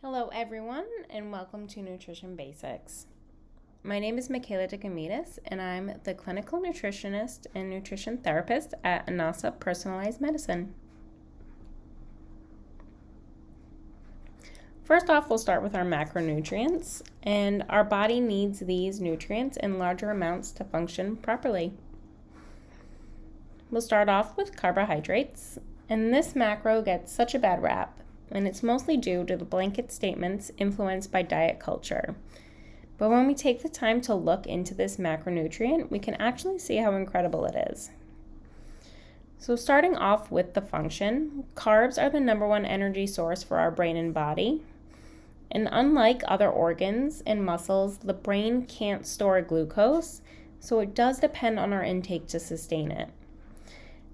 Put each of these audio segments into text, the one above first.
Hello, everyone, and welcome to Nutrition Basics. My name is Mikaela Dicomitis, and I'm the clinical nutritionist and nutrition therapist at Anasa Personalized Medicine. First off, we'll start with our macronutrients, and our body needs these nutrients in larger amounts to function properly. We'll start off with carbohydrates, and this macro gets such a bad rap, and it's mostly due to the blanket statements influenced by diet culture. But when we take the time to look into this macronutrient, we can actually see how incredible it is. So starting off with the function, carbs are the number one energy source for our brain and body. And unlike other organs and muscles, the brain can't store glucose, so it does depend on our intake to sustain it.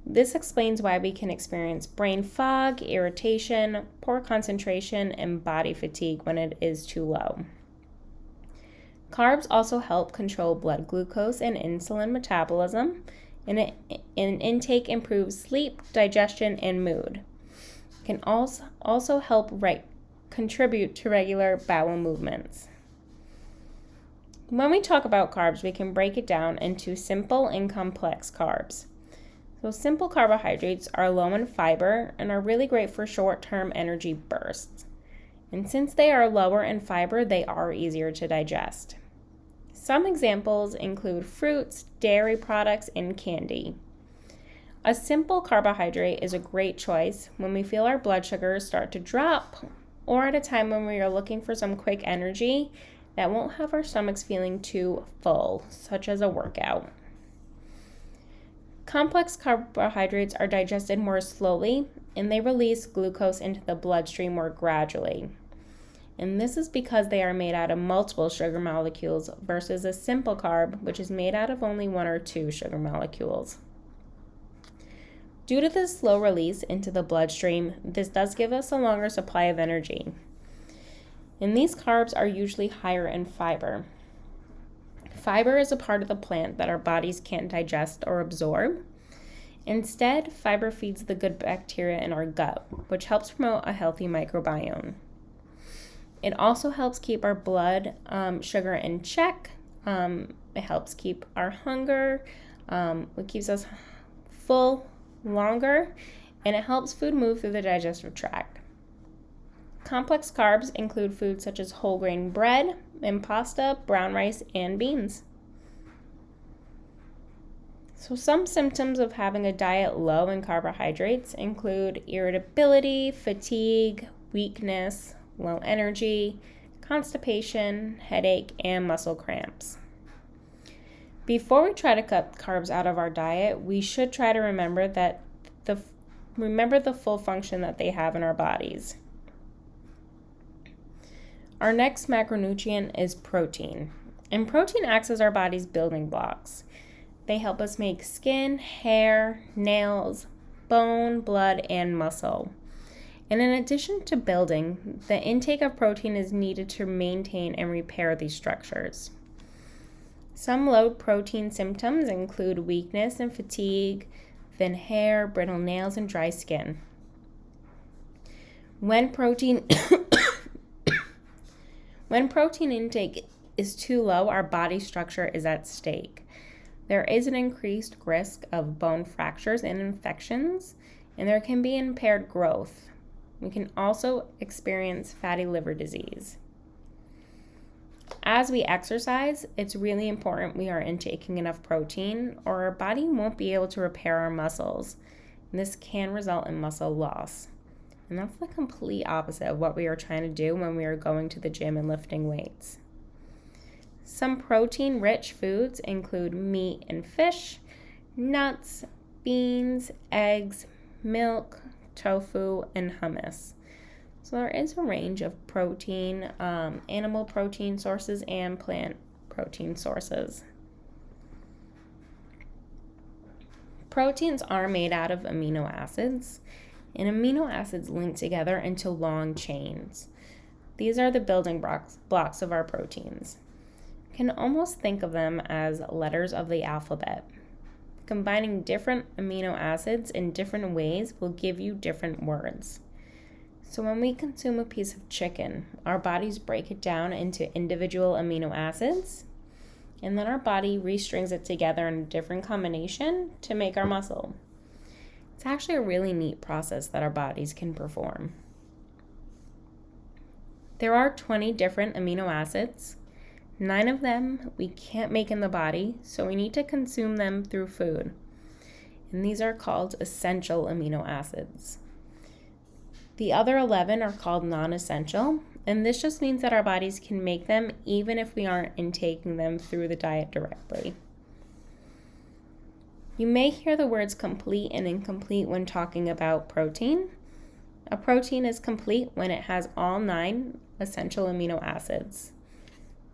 This explains why we can experience brain fog, irritation, poor concentration, and body fatigue when it is too low. Carbs also help control blood glucose and insulin metabolism, and intake improves sleep, digestion, and mood. It can also help contribute to regular bowel movements. When we talk about carbs, we can break it down into simple and complex carbs. So simple carbohydrates are low in fiber and are really great for short-term energy bursts. And since they are lower in fiber, they are easier to digest. Some examples include fruits, dairy products, and candy. A simple carbohydrate is a great choice when we feel our blood sugars start to drop or at a time when we are looking for some quick energy that won't have our stomachs feeling too full, such as a workout. Complex carbohydrates are digested more slowly, and they release glucose into the bloodstream more gradually. And this is because they are made out of multiple sugar molecules versus a simple carb, which is made out of only one or two sugar molecules. Due to the slow release into the bloodstream, this does give us a longer supply of energy. And these carbs are usually higher in fiber. Fiber is a part of the plant that our bodies can't digest or absorb. Instead, fiber feeds the good bacteria in our gut, which helps promote a healthy microbiome. It also helps keep our blood sugar in check. It helps keep our hunger. It keeps us full longer, and it helps food move through the digestive tract. Complex carbs include foods such as whole grain bread and pasta, brown rice, and beans. So some symptoms of having a diet low in carbohydrates include irritability, fatigue, weakness, low energy, constipation, headache, and muscle cramps. Before we try to cut carbs out of our diet, we should try to remember the full function that they have in our bodies. Our next macronutrient is protein, and protein acts as our body's building blocks. They help us make skin, hair, nails, bone, blood, and muscle. And in addition to building, the intake of protein is needed to maintain and repair these structures. Some low protein symptoms include weakness and fatigue, thin hair, brittle nails, and dry skin. When protein intake is too low, our body structure is at stake. There is an increased risk of bone fractures and infections, and there can be impaired growth. We can also experience fatty liver disease. As we exercise, it's really important we are intaking enough protein, or our body won't be able to repair our muscles. And this can result in muscle loss. And that's the complete opposite of what we are trying to do when we are going to the gym and lifting weights. Some protein-rich foods include meat and fish, nuts, beans, eggs, milk, tofu, and hummus. So there is a range of protein, animal protein sources and plant protein sources. Proteins are made out of amino acids, and amino acids link together into long chains. These are the building blocks of our proteins. You can almost think of them as letters of the alphabet. Combining different amino acids in different ways will give you different words. So when we consume a piece of chicken, our bodies break it down into individual amino acids, and then our body restrings it together in a different combination to make our muscle. It's actually a really neat process that our bodies can perform. There are 20 different amino acids. 9 of them we can't make in the body, so we need to consume them through food. And these are called essential amino acids. The other 11 are called non-essential, and this just means that our bodies can make them even if we aren't intaking them through the diet directly. You may hear the words complete and incomplete when talking about protein. A protein is complete when it has all 9 essential amino acids.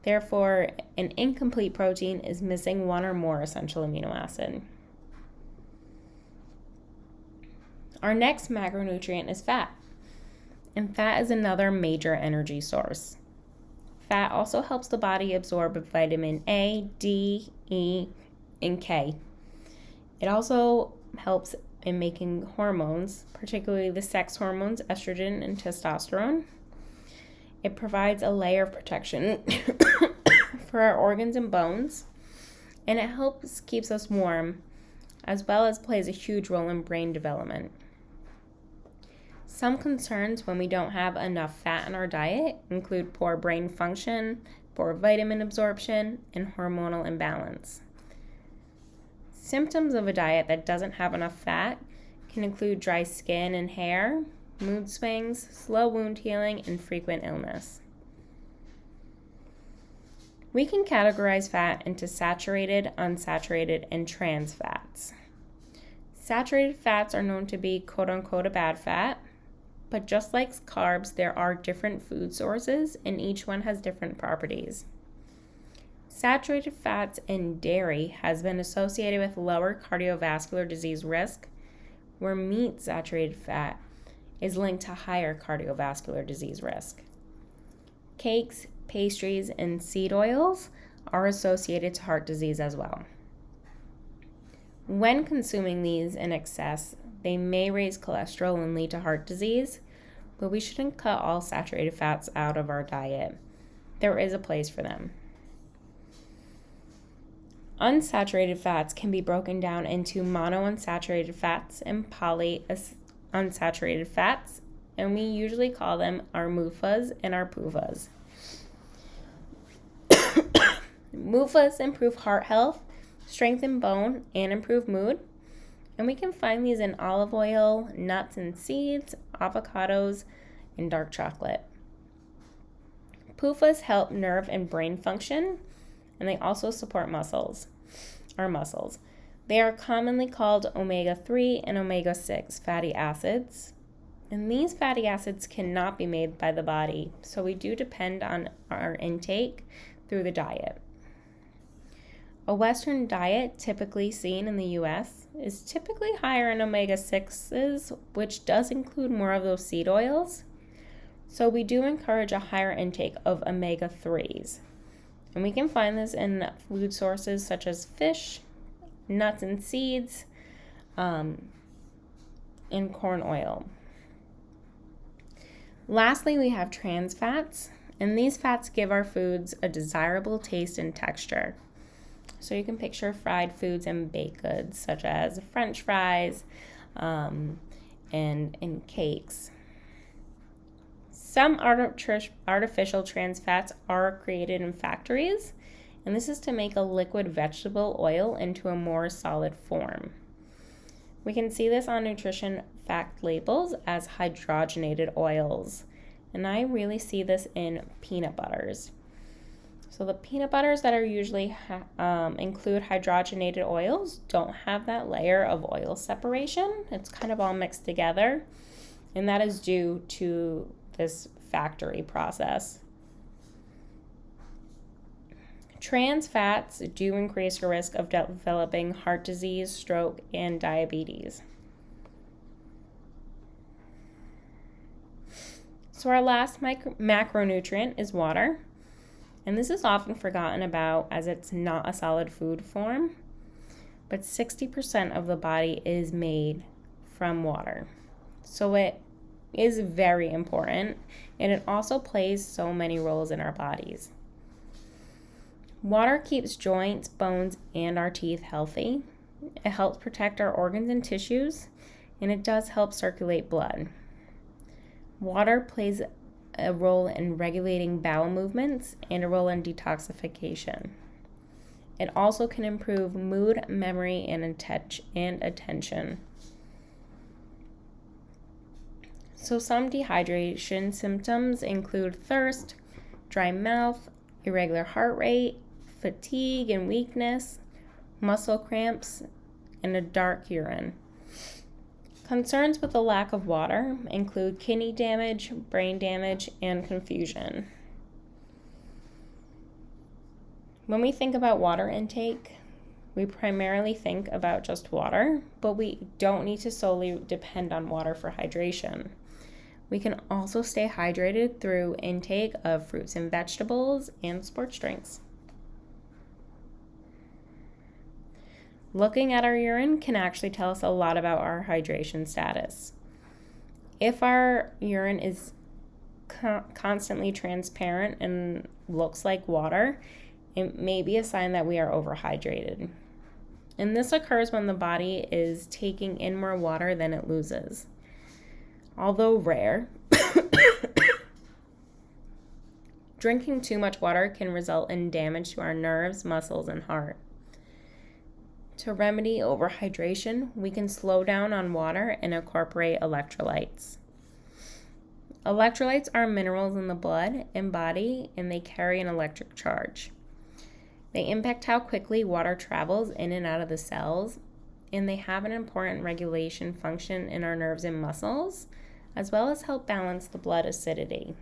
Therefore, an incomplete protein is missing 1 or more essential amino acid. Our next macronutrient is fat, and fat is another major energy source. Fat also helps the body absorb vitamin A, D, E, and K. It also helps in making hormones, particularly the sex hormones, estrogen and testosterone. It provides a layer of protection for our organs and bones, and it keeps us warm, as well as plays a huge role in brain development. Some concerns when we don't have enough fat in our diet include poor brain function, poor vitamin absorption, and hormonal imbalance. Symptoms of a diet that doesn't have enough fat can include dry skin and hair, mood swings, slow wound healing, and frequent illness. We can categorize fat into saturated, unsaturated, and trans fats. Saturated fats are known to be quote-unquote a bad fat, but just like carbs, there are different food sources, and each one has different properties. Saturated fats in dairy has been associated with lower cardiovascular disease risk, where meat saturated fat is linked to higher cardiovascular disease risk. Cakes, pastries, and seed oils are associated to heart disease as well. When consuming these in excess, they may raise cholesterol and lead to heart disease, but we shouldn't cut all saturated fats out of our diet. There is a place for them. Unsaturated fats can be broken down into monounsaturated fats and polyunsaturated fats, and we usually call them our MUFAs and our PUFAs. MUFAs improve heart health, strengthen bone, and improve mood. And we can find these in olive oil, nuts and seeds, avocados, and dark chocolate. PUFAs help nerve and brain function, and they also support our muscles. They are commonly called omega-3 and omega-6 fatty acids. And these fatty acids cannot be made by the body, so we do depend on our intake through the diet. A Western diet typically seen in the U.S. is typically higher in omega-6s, which does include more of those seed oils. So we do encourage a higher intake of omega-3s. And we can find this in food sources such as fish, nuts and seeds, and corn oil. Lastly, we have trans fats, and these fats give our foods a desirable taste and texture. So you can picture fried foods and baked goods such as French fries and cakes. Some artificial trans fats are created in factories, and this is to make a liquid vegetable oil into a more solid form. We can see this on nutrition fact labels as hydrogenated oils, and I really see this in peanut butters. So the peanut butters that are usually include hydrogenated oils don't have that layer of oil separation. It's kind of all mixed together, and that is due to this factory process. Trans fats do increase your risk of developing heart disease, stroke, and diabetes. So our last macronutrient is water. And this is often forgotten about as it's not a solid food form, but 60% of the body is made from water. So it is very important, and it also plays so many roles in our bodies. Water keeps joints, bones, and our teeth healthy. It helps protect our organs and tissues, and it does help circulate blood. Water plays a role in regulating bowel movements and a role in detoxification. It also can improve mood, memory, and attention. So some dehydration symptoms include thirst, dry mouth, irregular heart rate, fatigue and weakness, muscle cramps, and a dark urine. Concerns with the lack of water include kidney damage, brain damage, and confusion. When we think about water intake, we primarily think about just water, but we don't need to solely depend on water for hydration. We can also stay hydrated through intake of fruits and vegetables and sports drinks. Looking at our urine can actually tell us a lot about our hydration status. If our urine is constantly transparent and looks like water, it may be a sign that we are overhydrated. And this occurs when the body is taking in more water than it loses. Although rare, drinking too much water can result in damage to our nerves, muscles, and heart. To remedy overhydration, we can slow down on water and incorporate electrolytes. Electrolytes are minerals in the blood and body, and they carry an electric charge. They impact how quickly water travels in and out of the cells, and they have an important regulation function in our nerves and muscles, as well as help balance the blood acidity.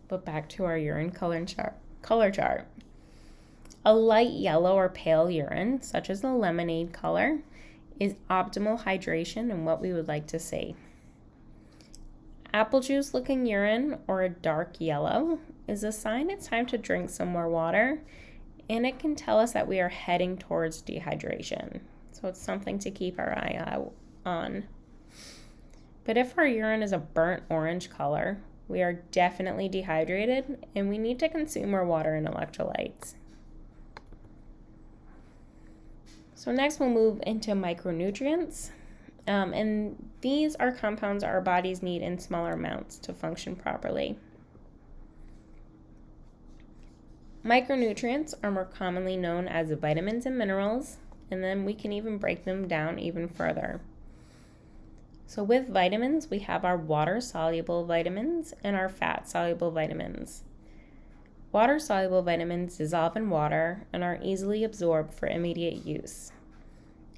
But back to our urine color chart. A light yellow or pale urine, such as the lemonade color, is optimal hydration and what we would like to see. Apple juice looking urine, or a dark yellow, is a sign it's time to drink some more water, and it can tell us that we are heading towards dehydration. So it's something to keep our eye out on. But if our urine is a burnt orange color, we are definitely dehydrated, and we need to consume more water and electrolytes. So next we'll move into micronutrients, and these are compounds our bodies need in smaller amounts to function properly. Micronutrients are more commonly known as vitamins and minerals, and then we can even break them down even further. So with vitamins, we have our water-soluble vitamins and our fat-soluble vitamins. Water-soluble vitamins dissolve in water and are easily absorbed for immediate use.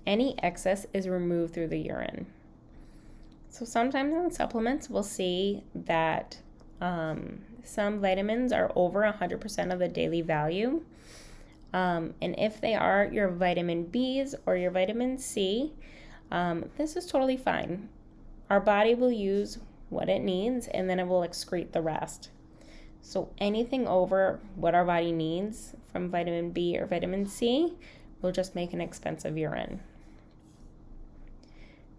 Any excess is removed through the urine. So sometimes in supplements, we'll see that some vitamins are over 100% of the daily value. And if they are your vitamin Bs or your vitamin C, this is totally fine. Our body will use what it needs, and then it will excrete the rest. So anything over what our body needs from vitamin B or vitamin C will just make an expensive urine.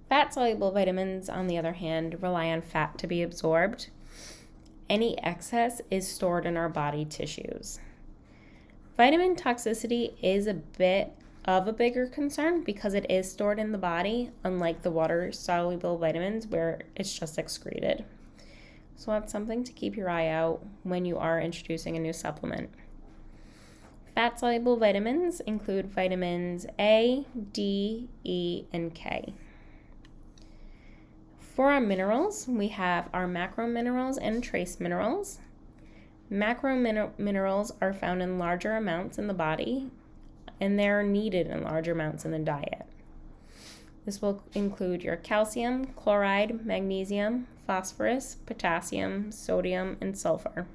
Fat-soluble vitamins, on the other hand, rely on fat to be absorbed. Any excess is stored in our body tissues. Vitamin toxicity is a bit of a bigger concern because it is stored in the body, unlike the water-soluble vitamins where it's just excreted. So that's something to keep your eye out when you are introducing a new supplement. Fat-soluble vitamins include vitamins A, D, E, and K. For our minerals, we have our macro minerals and trace minerals. Macro minerals are found in larger amounts in the body, and they're needed in larger amounts in the diet. This will include your calcium, chloride, magnesium, phosphorus, potassium, sodium, and sulfur.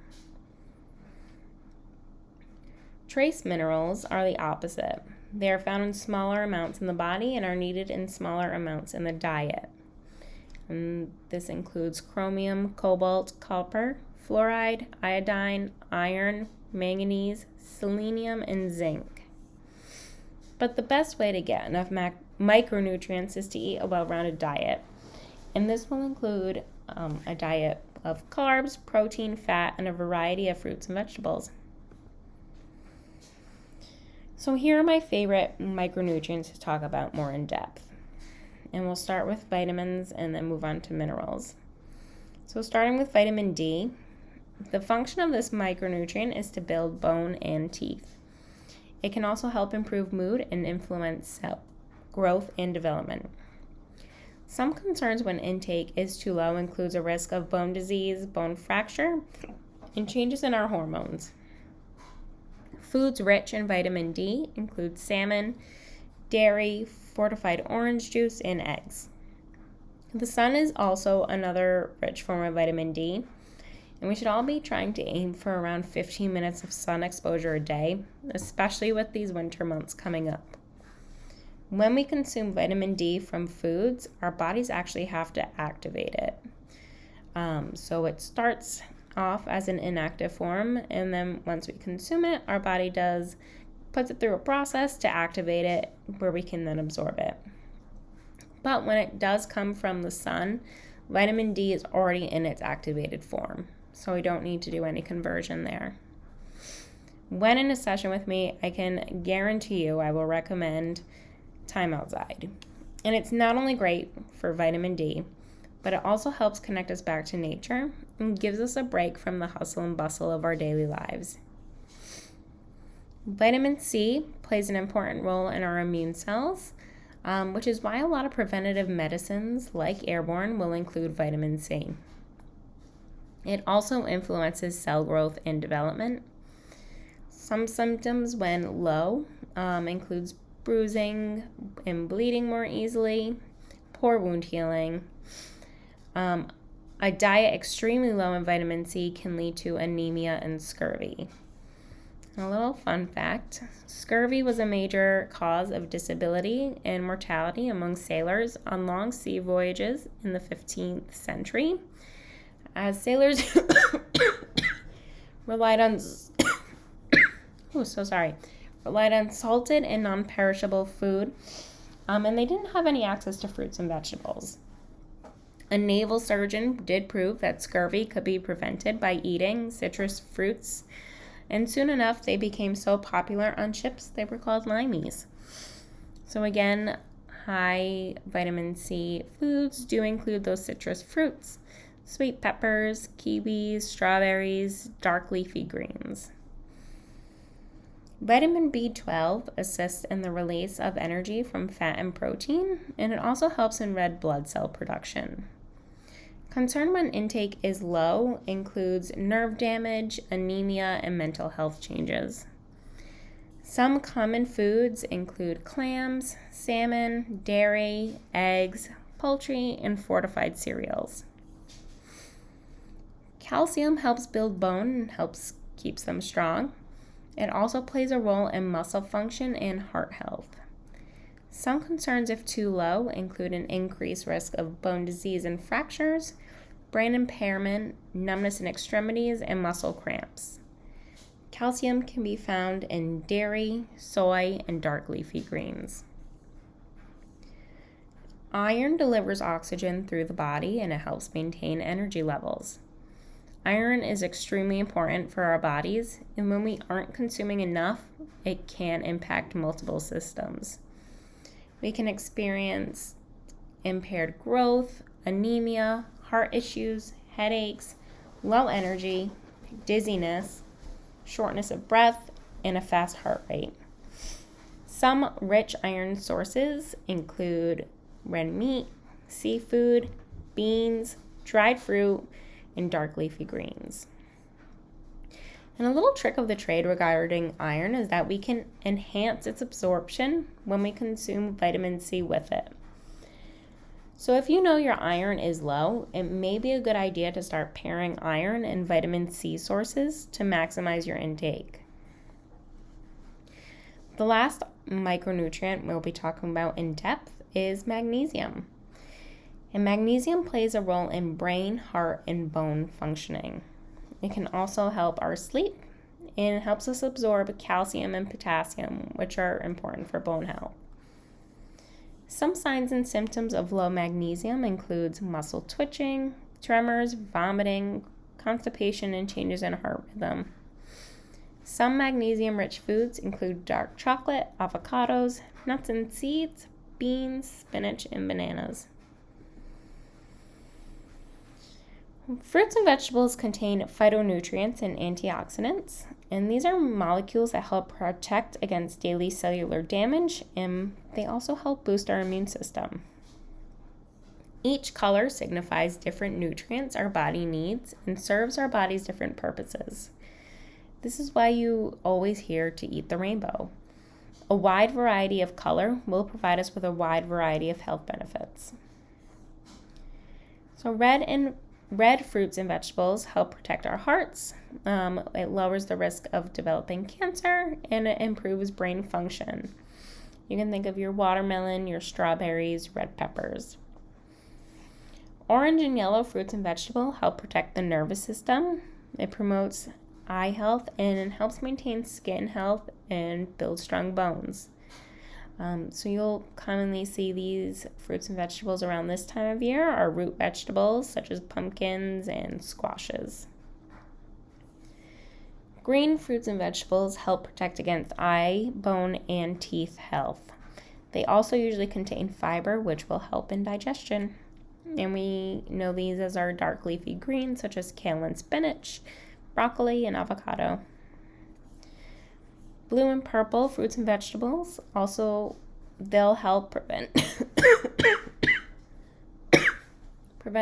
Trace minerals are the opposite. They are found in smaller amounts in the body and are needed in smaller amounts in the diet. And this includes chromium, cobalt, copper, fluoride, iodine, iron, manganese, selenium, and zinc. But the best way to get enough micronutrients is to eat a well-rounded diet. And this will include a diet of carbs, protein, fat, and a variety of fruits and vegetables. So here are my favorite micronutrients to talk about more in depth. And we'll start with vitamins and then move on to minerals. So starting with vitamin D, the function of this micronutrient is to build bone and teeth. It can also help improve mood and influence cell growth and development. Some concerns when intake is too low includes a risk of bone disease, bone fracture, and changes in our hormones. Foods rich in vitamin D include salmon, dairy, fortified orange juice, and eggs. The sun is also another rich form of vitamin D, and we should all be trying to aim for around 15 minutes of sun exposure a day, especially with these winter months coming up. When we consume vitamin D from foods, our bodies actually have to activate it. So it starts off as an inactive form, and then once we consume it, our body puts it through a process to activate it where we can then absorb it. But when it does come from the sun, vitamin D is already in its activated form, so we don't need to do any conversion there. When in a session with me, I can guarantee you I will recommend time outside. And it's not only great for vitamin D, but it also helps connect us back to nature and gives us a break from the hustle and bustle of our daily lives. Vitamin C plays an important role in our immune cells, which is why a lot of preventative medicines like Airborne will include vitamin C. It also influences cell growth and development. Some symptoms when low includes bruising and bleeding more easily, poor wound healing. A diet extremely low in vitamin C can lead to anemia and scurvy. A little fun fact, scurvy was a major cause of disability and mortality among sailors on long sea voyages in the 15th century, as sailors relied on salted and non-perishable food, and they didn't have any access to fruits and vegetables. A naval surgeon did prove that scurvy could be prevented by eating citrus fruits, and soon enough they became so popular on ships they were called limeys. So again, high vitamin C foods do include those citrus fruits, sweet peppers, kiwis, strawberries, dark leafy greens. Vitamin B12 assists in the release of energy from fat and protein, and it also helps in red blood cell production. Concern when intake is low includes nerve damage, anemia, and mental health changes. Some common foods include clams, salmon, dairy, eggs, poultry, and fortified cereals. Calcium helps build bone and keeps them strong. It also plays a role in muscle function and heart health. Some concerns, if too low, include an increased risk of bone disease and fractures, brain impairment, numbness in extremities, and muscle cramps. Calcium can be found in dairy, soy, and dark leafy greens. Iron delivers oxygen through the body, and it helps maintain energy levels. Iron is extremely important for our bodies, and when we aren't consuming enough, it can impact multiple systems. We can experience impaired growth, anemia, heart issues, headaches, low energy, dizziness, shortness of breath, and a fast heart rate. Some rich iron sources include red meat, seafood, beans, dried fruit, and dark leafy greens. And a little trick of the trade regarding iron is that we can enhance its absorption when we consume vitamin C with it. So if you know your iron is low, it may be a good idea to start pairing iron and vitamin C sources to maximize your intake. The last micronutrient we'll be talking about in depth is magnesium. And magnesium plays a role in brain, heart, and bone functioning. It can also help our sleep, and it helps us absorb calcium and potassium, which are important for bone health. Some signs and symptoms of low magnesium includes muscle twitching, tremors, vomiting, constipation, and changes in heart rhythm. Some magnesium-rich foods include dark chocolate, avocados, nuts and seeds, beans, spinach, and bananas. Fruits and vegetables contain phytonutrients and antioxidants, and these are molecules that help protect against daily cellular damage, and they also help boost our immune system. Each color signifies different nutrients our body needs and serves our body's different purposes. This is why you always hear to eat the rainbow. A wide variety of color will provide us with a wide variety of health benefits. So red fruits and vegetables help protect our hearts. It lowers the risk of developing cancer, and it improves brain function. You can think of your watermelon, your strawberries, red peppers. Orange and yellow fruits and vegetables help protect the nervous system. It promotes eye health and it helps maintain skin health and build strong bones. So you'll commonly see these fruits and vegetables around this time of year are root vegetables such as pumpkins and squashes. Green fruits and vegetables help protect against eye, bone, and teeth health. They also usually contain fiber, which will help in digestion. And we know these as our dark leafy greens such as kale and spinach, broccoli, and avocado. Blue and purple fruits and vegetables they'll help prevent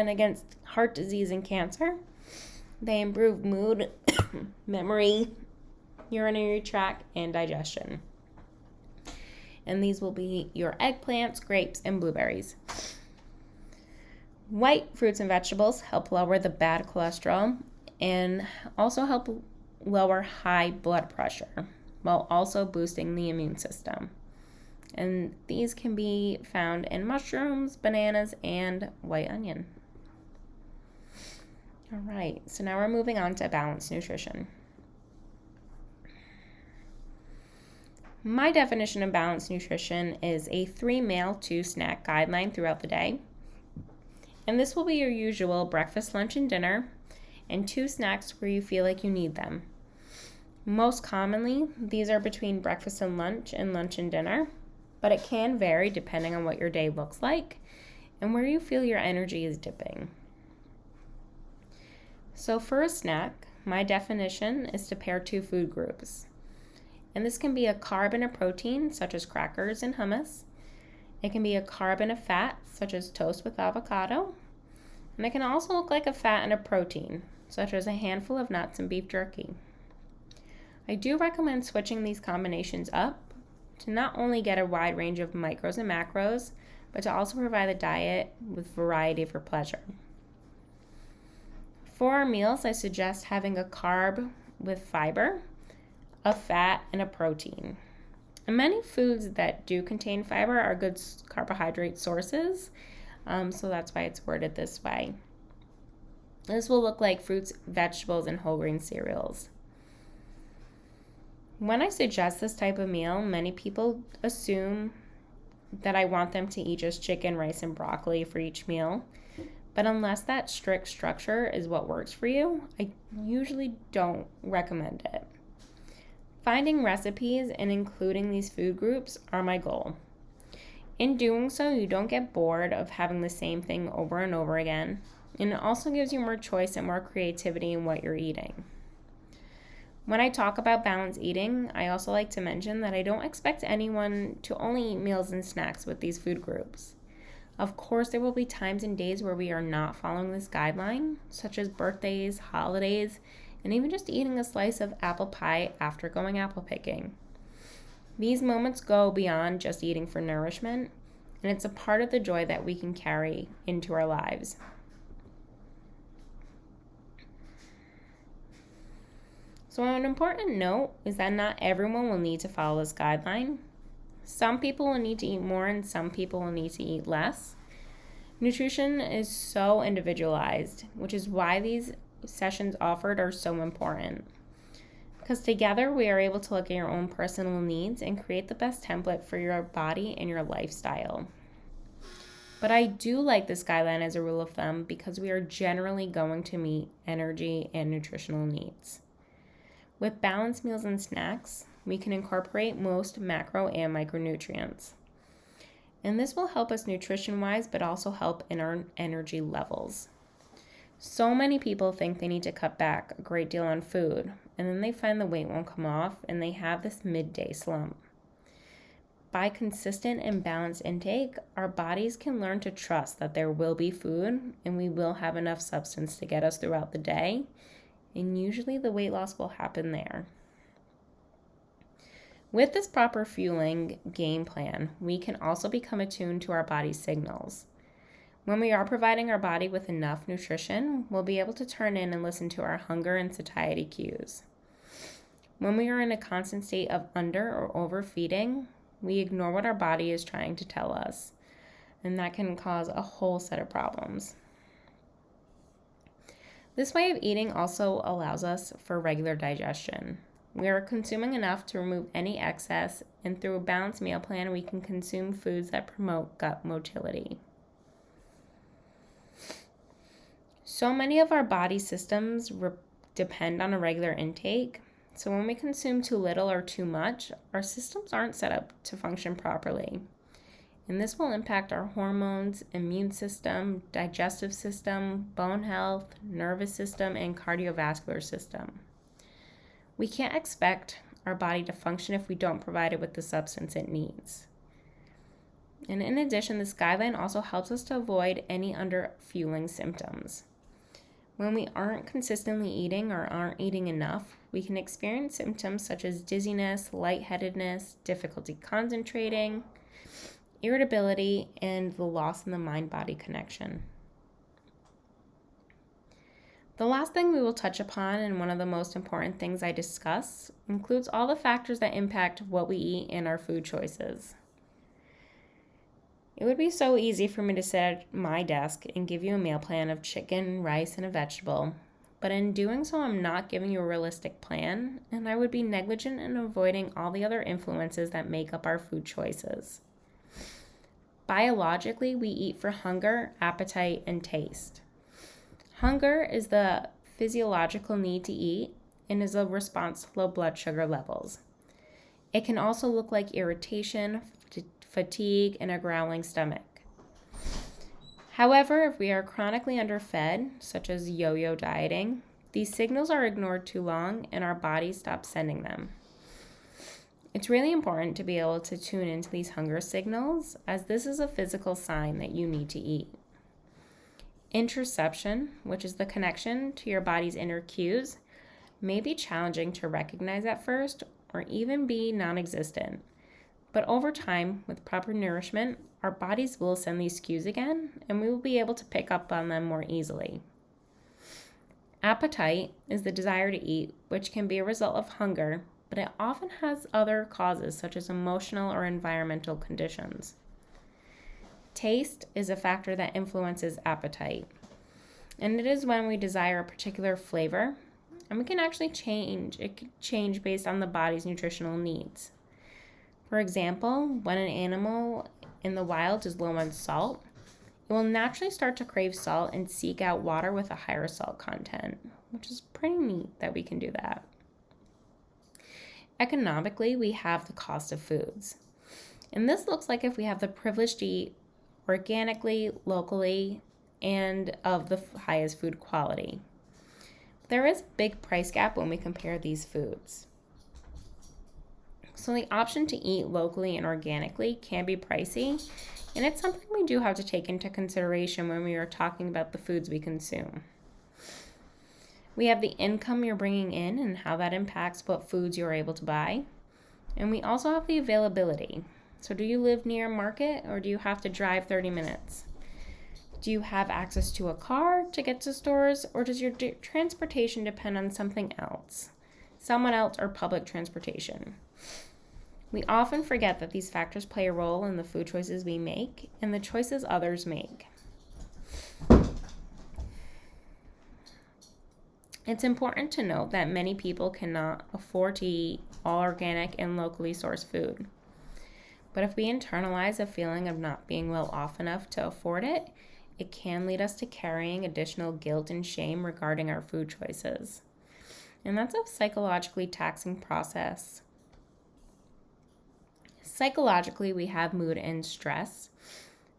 against heart disease and cancer. They improve mood, memory, urinary tract, and digestion. And these will be your eggplants, grapes, and blueberries. White fruits and vegetables help lower the bad cholesterol and also help lower high blood pressure while also boosting the immune system. And these can be found in mushrooms, bananas, and white onion. All right, so now we're moving on to balanced nutrition. My definition of balanced nutrition is a 3-meal, 2-snack guideline throughout the day. And this will be your usual breakfast, lunch, and dinner, and 2 snacks where you feel like you need them. Most commonly, these are between breakfast and lunch and dinner, but it can vary depending on what your day looks like and where you feel your energy is dipping. So for a snack, my definition is to pair 2 food groups. And this can be a carb and a protein, such as crackers and hummus. It can be a carb and a fat, such as toast with avocado. And it can also look like a fat and a protein, such as a handful of nuts and beef jerky. I do recommend switching these combinations up to not only get a wide range of micros and macros, but to also provide the diet with variety for pleasure. For our meals, I suggest having a carb with fiber, a fat, and a protein. And many foods that do contain fiber are good carbohydrate sources, so that's why it's worded this way. This will look like fruits, vegetables, and whole grain cereals. When I suggest this type of meal, many people assume that I want them to eat just chicken, rice, and broccoli for each meal. But unless that strict structure is what works for you, I usually don't recommend it. Finding recipes and including these food groups are my goal. In doing so, you don't get bored of having the same thing over and over again, and it also gives you more choice and more creativity in what you're eating. When I talk about balanced eating, I also like to mention that I don't expect anyone to only eat meals and snacks with these food groups. Of course, there will be times and days where we are not following this guideline, such as birthdays, holidays, and even just eating a slice of apple pie after going apple picking. These moments go beyond just eating for nourishment, and it's a part of the joy that we can carry into our lives. So an important note is that not everyone will need to follow this guideline. Some people will need to eat more and some people will need to eat less. Nutrition is so individualized, which is why these sessions offered are so important. Because together we are able to look at your own personal needs and create the best template for your body and your lifestyle. But I do like this guideline as a rule of thumb because we are generally going to meet energy and nutritional needs. With balanced meals and snacks, we can incorporate most macro and micronutrients. And this will help us nutrition-wise, but also help in our energy levels. So many people think they need to cut back a great deal on food, and then they find the weight won't come off, and they have this midday slump. By consistent and balanced intake, our bodies can learn to trust that there will be food, and we will have enough substance to get us throughout the day, and usually the weight loss will happen there. With this proper fueling game plan, we can also become attuned to our body's signals. When we are providing our body with enough nutrition, we'll be able to turn in and listen to our hunger and satiety cues. When we are in a constant state of under or overfeeding, we ignore what our body is trying to tell us, and that can cause a whole set of problems. This way of eating also allows us for regular digestion. We are consuming enough to remove any excess, and through a balanced meal plan, we can consume foods that promote gut motility. So many of our body systems depend on a regular intake, so when we consume too little or too much, our systems aren't set up to function properly. And this will impact our hormones, immune system, digestive system, bone health, nervous system, and cardiovascular system. We can't expect our body to function if we don't provide it with the substance it needs. And in addition, this guideline also helps us to avoid any underfueling symptoms. When we aren't consistently eating or aren't eating enough, we can experience symptoms such as dizziness, lightheadedness, difficulty concentrating, irritability, and the loss in the mind-body connection. The last thing we will touch upon, and one of the most important things I discuss, includes all the factors that impact what we eat and our food choices. It would be so easy for me to sit at my desk and give you a meal plan of chicken, rice, and a vegetable, but in doing so, I'm not giving you a realistic plan, and I would be negligent in avoiding all the other influences that make up our food choices. Biologically, we eat for hunger, appetite, and taste. Hunger is the physiological need to eat and is a response to low blood sugar levels. It can also look like irritation, fatigue, and a growling stomach. However, if we are chronically underfed, such as yo-yo dieting, these signals are ignored too long and our body stops sending them. It's really important to be able to tune into these hunger signals, as this is a physical sign that you need to eat. Interoception, which is the connection to your body's inner cues, may be challenging to recognize at first or even be non-existent. But over time, with proper nourishment, our bodies will send these cues again, and we will be able to pick up on them more easily. Appetite is the desire to eat, which can be a result of hunger, but it often has other causes such as emotional or environmental conditions. Taste is a factor that influences appetite, and it is when we desire a particular flavor, and we can actually change based on the body's nutritional needs. For example, when an animal in the wild is low on salt, it will naturally start to crave salt and seek out water with a higher salt content, which is pretty neat that we can do that. Economically, we have the cost of foods. And this looks like if we have the privilege to eat organically, locally, and of the highest food quality. There is a big price gap when we compare these foods. So the option to eat locally and organically can be pricey, and it's something we do have to take into consideration when we are talking about the foods we consume. We have the income you're bringing in and how that impacts what foods you're able to buy. And we also have the availability. So do you live near a market or do you have to drive 30 minutes? Do you have access to a car to get to stores, or does your transportation depend on something else, someone else, or public transportation? We often forget that these factors play a role in the food choices we make and the choices others make. It's important to note that many people cannot afford to eat all organic and locally sourced food. But if we internalize a feeling of not being well off enough to afford it, it can lead us to carrying additional guilt and shame regarding our food choices. And that's a psychologically taxing process. Psychologically, we have mood and stress.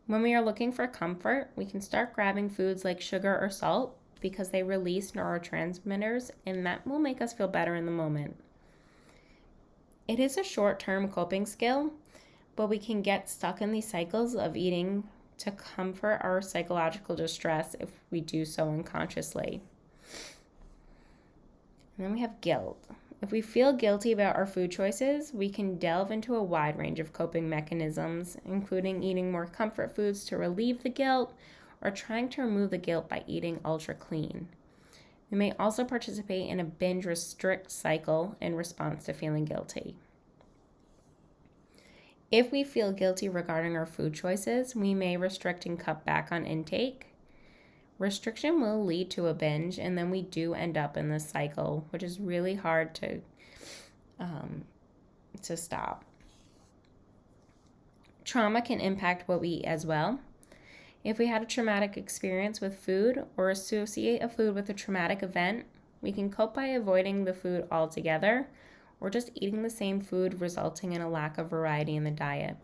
When we are looking for comfort, we can start grabbing foods like sugar or salt because they release neurotransmitters, and that will make us feel better in the moment. It is a short-term coping skill, but we can get stuck in these cycles of eating to comfort our psychological distress if we do so unconsciously. And then we have guilt. If we feel guilty about our food choices, we can delve into a wide range of coping mechanisms, including eating more comfort foods to relieve the guilt or trying to remove the guilt by eating ultra clean. We may also participate in a binge restrict cycle in response to feeling guilty. If we feel guilty regarding our food choices, we may restrict and cut back on intake. Restriction will lead to a binge, and then we do end up in this cycle, which is really hard to stop. Trauma can impact what we eat as well. If we had a traumatic experience with food or associate a food with a traumatic event, we can cope by avoiding the food altogether or just eating the same food, resulting in a lack of variety in the diet.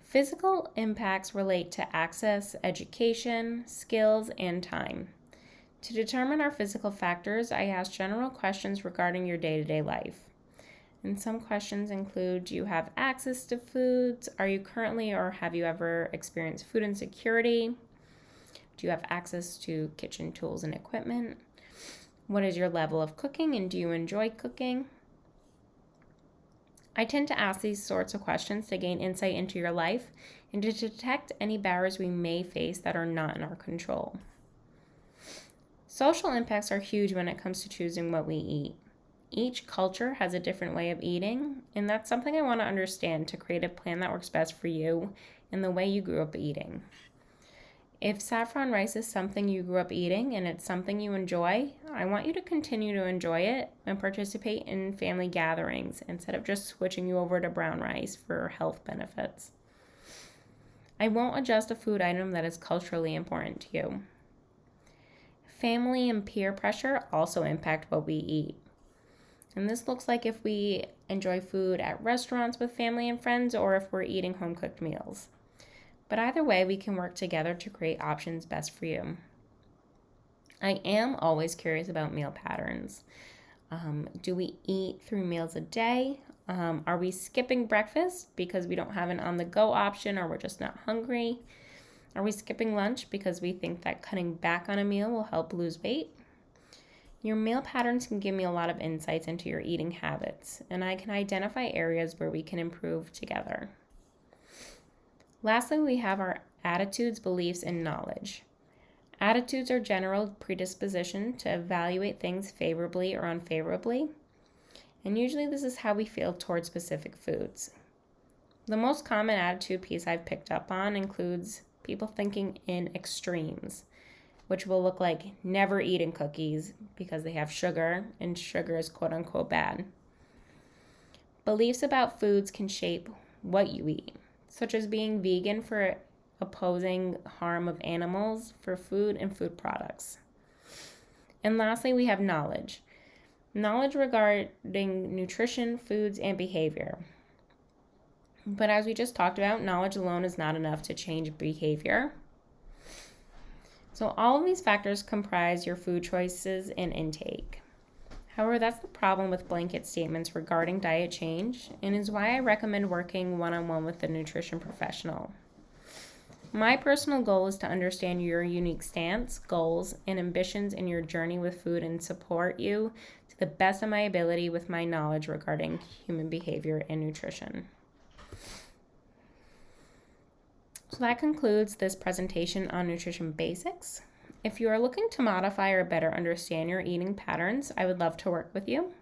Physical impacts relate to access, education, skills, and time. To determine our physical factors, I ask general questions regarding your day-to-day life. And some questions include, do you have access to foods? Are you currently or have you ever experienced food insecurity? Do you have access to kitchen tools and equipment? What is your level of cooking and do you enjoy cooking? I tend to ask these sorts of questions to gain insight into your life and to detect any barriers we may face that are not in our control. Social impacts are huge when it comes to choosing what we eat. Each culture has a different way of eating, and that's something I want to understand to create a plan that works best for you and the way you grew up eating. If saffron rice is something you grew up eating and it's something you enjoy, I want you to continue to enjoy it and participate in family gatherings instead of just switching you over to brown rice for health benefits. I won't adjust a food item that is culturally important to you. Family and peer pressure also impact what we eat. And this looks like if we enjoy food at restaurants with family and friends or if we're eating home-cooked meals. But either way, we can work together to create options best for you. I am always curious about meal patterns. Do we eat 3 meals a day? Are we skipping breakfast because we don't have an on-the-go option or we're just not hungry? Are we skipping lunch because we think that cutting back on a meal will help lose weight? Your meal patterns can give me a lot of insights into your eating habits, and I can identify areas where we can improve together. Lastly, we have our attitudes, beliefs, and knowledge. Attitudes are general predisposition to evaluate things favorably or unfavorably, and usually this is how we feel towards specific foods. The most common attitude piece I've picked up on includes people thinking in extremes, which will look like never eating cookies because they have sugar, and sugar is quote-unquote bad. Beliefs about foods can shape what you eat, such as being vegan for opposing harm of animals for food and food products. And lastly, we have knowledge. Knowledge regarding nutrition, foods, and behavior. But as we just talked about, knowledge alone is not enough to change behavior. So all of these factors comprise your food choices and intake. However, that's the problem with blanket statements regarding diet change and is why I recommend working one-on-one with a nutrition professional. My personal goal is to understand your unique stance, goals, and ambitions in your journey with food and support you to the best of my ability with my knowledge regarding human behavior and nutrition. So that concludes this presentation on nutrition basics. If you are looking to modify or better understand your eating patterns, I would love to work with you.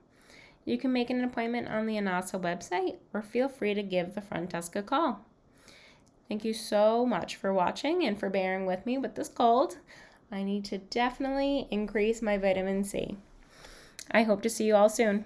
You can make an appointment on the ANASA website or feel free to give the front desk a call. Thank you so much for watching and for bearing with me with this cold. I need to definitely increase my vitamin C. I hope to see you all soon.